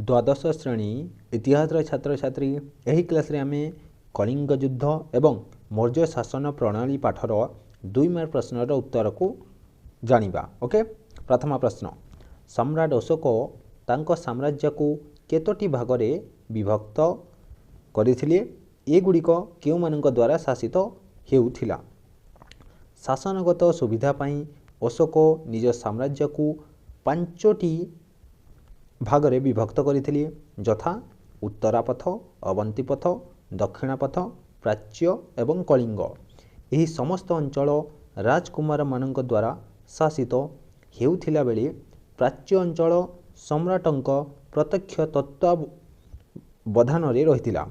द्वादश श्रेणी इतिहास छात्र छात्री यही क्लास रे आमे कलिंग युद्ध एवं मौर्य शासन प्रणाली पाठर 2 मार्क प्रश्नर उत्तर को जानिबा। ओके, प्रथम प्रश्न, सम्राट अशोक तांको साम्राज्य को केतोटी भागरे विभक्त करथिले? एगुड़िक केउ मानक द्वारा शासित हेउथिला? शासनगत सुविधा पाई अशोक निज साम्राज्य को 5टी भागरे विभक्त करथिले, यथा उत्तरापथ, अवंतीपथ, दक्षिणापथ, प्राच्य एवं कलिंग। यही समस्त अंचल राजकुमार मानक द्वारा शासित हेउथिला बेले प्राच्य अंचल सम्राटंक प्रत्यक्ष तत्वावधान रे रहिथिला।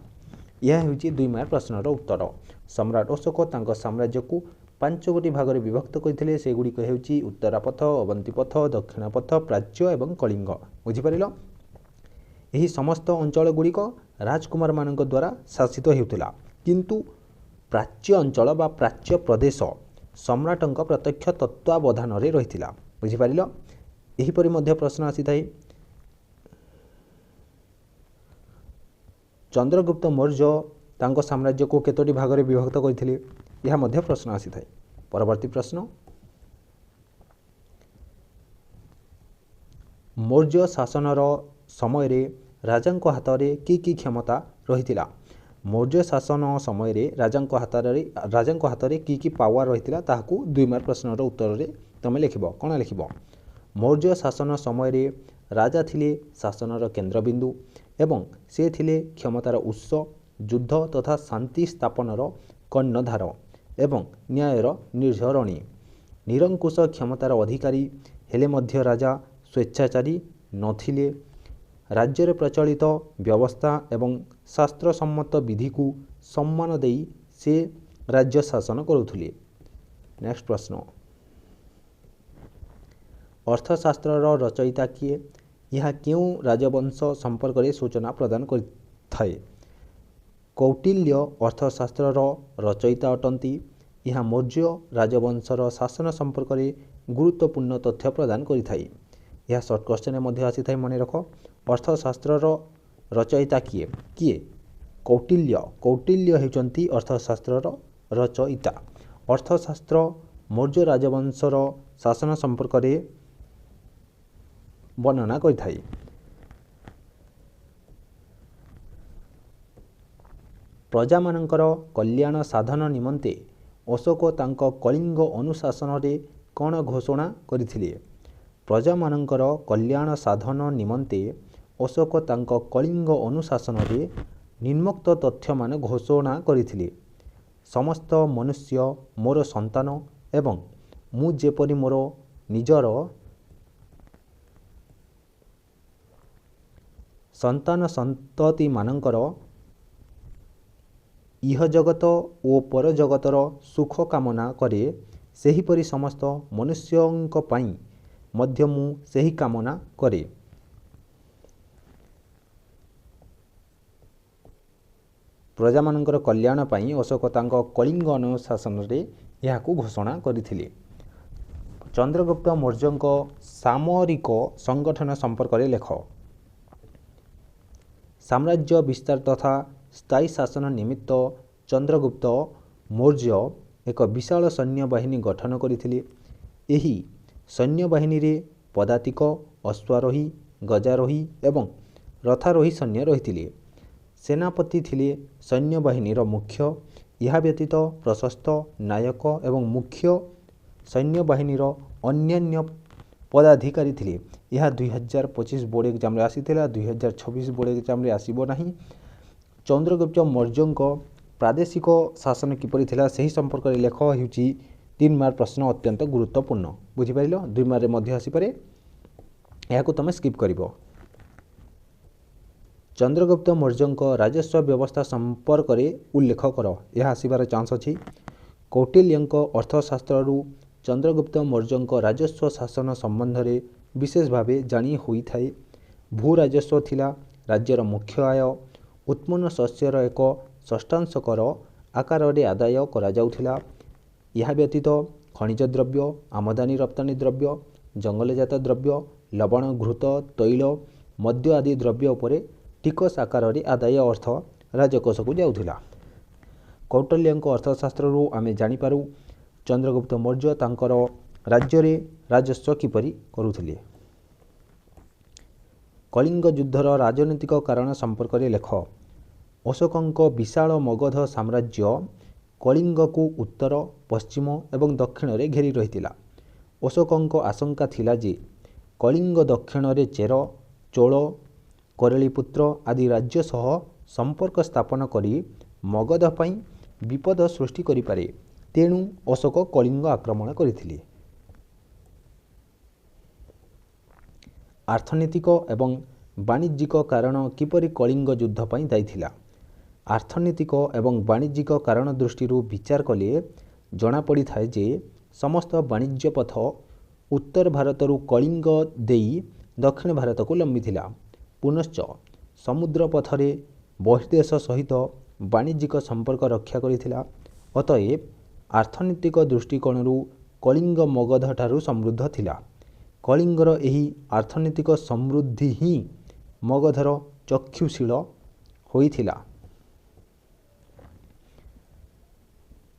यह हेउची 2 मार्क प्रश्नर उत्तर। सम्राट अशोक तांको साम्राज्य को 5 गोटी भागरे विभक्त करथिले, सेगुड़िक हेउची उत्तरापथ, अवंतीपथ, दक्षिणापथ, प्राच्य एवं कलिंग। बुझी परिलो? यही समस्त अंचल गुड़िक राजकुमार मानक द्वारा शासित हेउथिला, किंतु प्राच्य अंचल बा प्राच्य प्रदेश सम्राटंक प्रत्यक्ष तत्वावधान रे रहिथिला। बुझी परिलो? एही परि मध्य प्रश्न आसीथाय, चंद्रगुप्त मौर्य तांको साम्राज्य को केतोटी भागरे विभक्त करथिले? यह मध्य प्रश्न आसीथाय। परवर्ती प्रश्न, मौर्य शासनर समय रे राजांको हातरे की क्षमता रहिथिला? मौर्य शासन समय रे राजांको हातरे की पावर रहिथिला ताहाकू 2 मार्क प्रश्नर उत्तर रे तमे लिखिबो। कोन लिखिबो? मौर्य शासन समय रे राजा थिले शासनर केंद्रबिंदु एवं से थिले क्षमतार उत्स, युद्ध तथा शांति स्थापनर कर्णधार एवं न्यायर निर्झरणी। निरंकुश क्षमतार अधिकारी हेले मध्य राजा स्वेच्छाचारी नथिले। राज्य प्रचलित व्यवस्था एवं शास्त्र सम्मत विधि को सम्मान देई से राज्य शासन करुथिले। नेक्स्ट प्रश्न, अर्थशास्त्र रचयिता किए? यह क्यों राजवंश संपर्क में सूचना प्रदान करथाय? कौटिल्य अर्थशास्त्र रचयिता अटंती। यह मौर्य राजवंशर शासन संपर्क में गुरुत्वपूर्ण तथ्य प्रदान करिथाय। यह शॉर्ट क्वेश्चन मध्य आसी थाय, मन रख। अर्थशास्त्र रचयिता किए? किए? कौटिल्य। कौटिल्य हेउचंती अर्थशास्त्र रचयिता। अर्थशास्त्र मौर्य राजवंशर शासन संपर्क में वर्णना करिथाय। प्रजा मानकर कल्याण साधन निमंते अशोक तांको कलिंग अनुशासन रे कौन घोषणा करिथिले? प्रजा मानकर कल्याण साधन निमंते अशोक तांको कलिंग अनुशासन रे निम्नोक्त तथ्य मान घोषणा करिथिले। समस्त मनुष्य मोर संतान एवं मु जेपरि मोर निजर संतान संतति मानकर इह जगत ओ पर जगतर सुख कामना करे, सेहीपरि समस्त मनुष्यंक पाई मध्य मु सेही कामना करे। प्रजा मानकर कल्याण पाई अशोक तांको कलिंग अनुशासन रे याकू घोषणा करिथिले। चंद्रगुप्त मौर्यंक सामरिक संगठन संपर्क रे लेख। साम्राज्य विस्तार तथा स्थायी शासन निमित्त चंद्रगुप्त मौर्य एक विशाल सैन्य बाहिनी गठन करथिले। एही सैन्य बाहिनी रे पदातिक, अश्वारोही, गजारोही एवं रथारोही सैन्य रहिथिले। सेनापति थिले सैन्य बाहिनीर मुख्य। यह व्यतीत प्रशस्त नायक एवं मुख्य सैन्य बाहिनीर अन्यान्य पदाधिकारी थिले। यह 2025 बोर्ड एग्जाम रे आसीथिला, 2026 बोर्ड एग्जाम रे आसीबो नाही। चंद्रगुप्त मौर्यंक प्रादेशिक शासन किपरि थिला सही संपर्क रे लेख हेउची 3 मार्क प्रश्न अत्यंत गुरुत्वपूर्ण। बुझी पारिलो? 2 मार्क रे मध्य आसी पारे, याकू तमे स्किप करिवो। चंद्रगुप्त मौर्यंक राजस्व व्यवस्था संपर्क रे उल्लेख कर। यह आसीबार चांस अछि। कौटिल्यंक अर्थशास्त्र रु चंद्रगुप्त मौर्यंक राजस्व शासन संबंध रे विशेष भावे जानी होई थाए। भू राजस्व थिला राज्यर मुख्य आय। उत्पन्न शस्यर एक षष्ठांश कर आकार रे आदाय करा जाउथिला। यह व्यतीत खनिज द्रव्य, आमदानी रप्तानी द्रव्य, जंगलजात द्रव्य, लवण, घृत, तैल, मद्य आदि द्रव्य उपरे टिकस आकार में आदाय अर्थ राजकोष को जाउथिला। कौटिल्यंक अर्थशास्त्र आमे जानिपारू चंद्रगुप्त मौर्य तांकर राज्य रे राजस्व किपरि करुथिले। कलिंग युद्धर राजनीतिक कारण संपर्क में लेख। अशोकंक विशाल मगध साम्राज्य कलिंग को उत्तर पश्चिम एवं दक्षिण रे घेरी रहितिला। अशोकंक आशंका थिला जे कलिंग दक्षिण रे चेर, चोल, करेलीपुत्र आदि राज्य सह संपर्क स्थापन करी मगध पई विपद सृष्टि करि पारे। तेणु अशोक कलिंग आक्रमण करथिले। आर्थनीतिक एवं वाणिज्यिक कारण किपरि कलिंग युद्ध पई दायी थिला। आर्थनीतिक एवं वाणिज्यिक कारण दृष्टि विचार कले जना पड़ी थाए जे समस्त वाणिज्य पथ उत्तर भारतरू कलिंग देई दक्षिण भारत को लंबी थिला। पुनश्च समुद्र पथरे बहिर्देश सहित वाणिज्यिक संपर्क रक्षा करिथिला। अतएव आर्थनीतिक दृष्टिकोणरू कलिंग मगध ठारू समृद्ध थिला। कलिंगर एही आर्थनीतिक समृद्धि ही मगधर चक्षुशील होइथिला।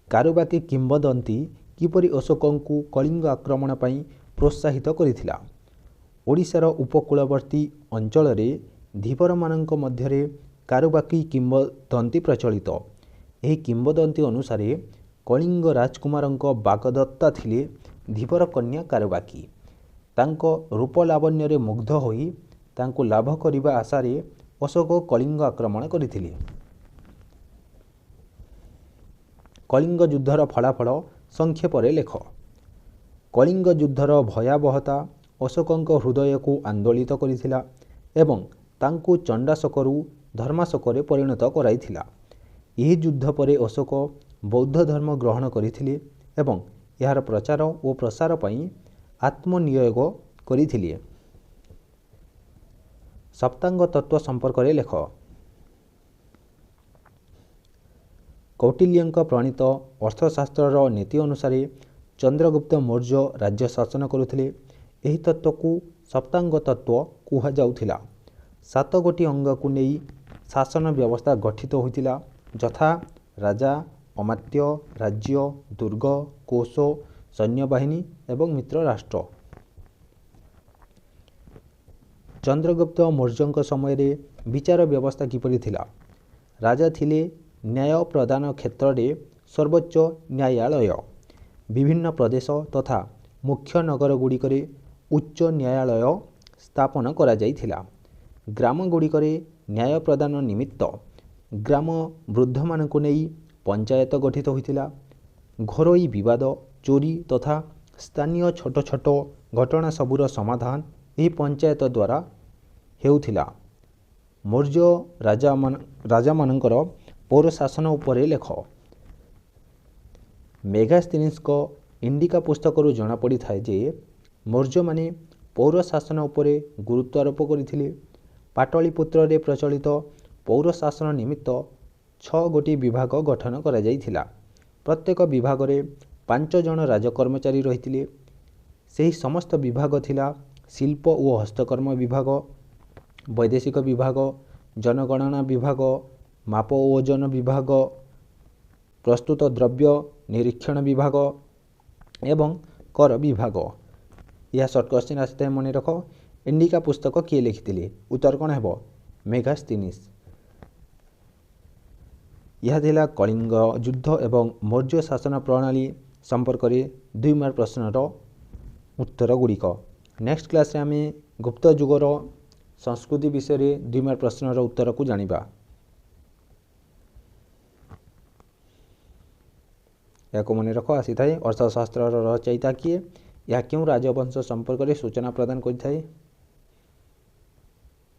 कारुबाकी किंबदंती किपरि अशोकंकु कलिंग आक्रमण पई प्रोत्साहित करिथिला। ओडिशार उपकूलवर्ती अंचल रे धीवर मानक मध्यरे कारुबाकी किंबदंती प्रचलित। एही किंबदंती अनुसारे कलिंग राजकुमारंक बागदत्ता थिले धीवर कन्या कारुबाकी। तांको रूप लावण्य रे मुग्ध होई तांको लाभ करिबा आशारे अशोक कलिंग आक्रमण करिथिले। कलिंग युद्धर फलाफल संक्षेप रे लेख। कलिंग युद्धर भयावहता अशोकंक हृदय को आंदोलित करिथिला एवं तांको चंडाशकरू धर्माशकरे परिणत कराइथिला। एही युद्ध परे अशोक बौद्ध धर्म ग्रहण करिथिले एवं यार प्रचार और प्रसार पई आत्मनियोग करिथिले। सप्तांग तत्व संपर्क में लेख। कौटिल्यंक प्रणीत अर्थशास्त्र नीति अनुसार चंद्रगुप्त मौर्य राज्य शासन करुथिले। एही तत्व को सप्तांग तत्व कुहा जाउथिला। 7 गोटी अंग को नहीं शासन व्यवस्था गठित होइतिला, यथा राजा, अमात्य, राज्य, दुर्ग, कोश, सैन्यबाहिनी एवं मित्र राष्ट्र। चंद्रगुप्त मौर्य समय रे विचार व्यवस्था किपरि थिला। राजा थिले न्याय प्रदान क्षेत्र में सर्वोच्च न्यायालय। विभिन्न प्रदेश तथा मुख्य नगर गुड़िकरे उच्च न्यायालय स्थापन करा जाइथिला। ग्राम गुड़िकरे न्याय प्रदान निमित्त ग्राम वृद्ध मानकु नेई पंचायत गठित होइतिला। घरोई विवाद, चोरी तथा स्थानीय छोट छोट घटना सबूर समाधान यही पंचायत द्वारा हेउथिला। मौर्य राजा मानकर पौर शासन उपरे लेख। मेगास्थनीज इंडिका पुस्तक जना पड़ी थाए जे मौर्य माने पौर शासन उपरे गुरुत्व आरोप करथिले। पाटलिपुत्र रे प्रचलित पौर शासन निमित्त 6 गोटी विभाग गठन करा जाइथिला। प्रत्येक विभाग रे 5 जन राजकर्मचारी रहिथिले। सेही समस्त विभाग थिला शिल्प और हस्तकर्म विभाग, वैदेशिक विभाग, जनगणना विभाग, माप और ओजन विभाग, प्रस्तुत द्रव्य निरीक्षण विभाग एवं कर विभाग। यह सर्ट क्वेश्चन आसता है, मन रख। इंडिका पुस्तक किए लिखिथिले? उत्तर कौन है? मेगास्थनीज। यह थिला कलिंग युद्ध एवं मौर्य शासन प्रणाली संपर्क में 2 मार्क प्रश्नर उत्तर गुड़िक। नेक्स्ट क्लास रे आमे गुप्त युगर संस्कृति विषय में 2 मार्क प्रश्नर उत्तर को जानिबा। या को मन रख। आसी थाए अर्थशास्त्र रचयिता किए, या क्यों राजवंश संपर्क में सूचना प्रदान करिथाए।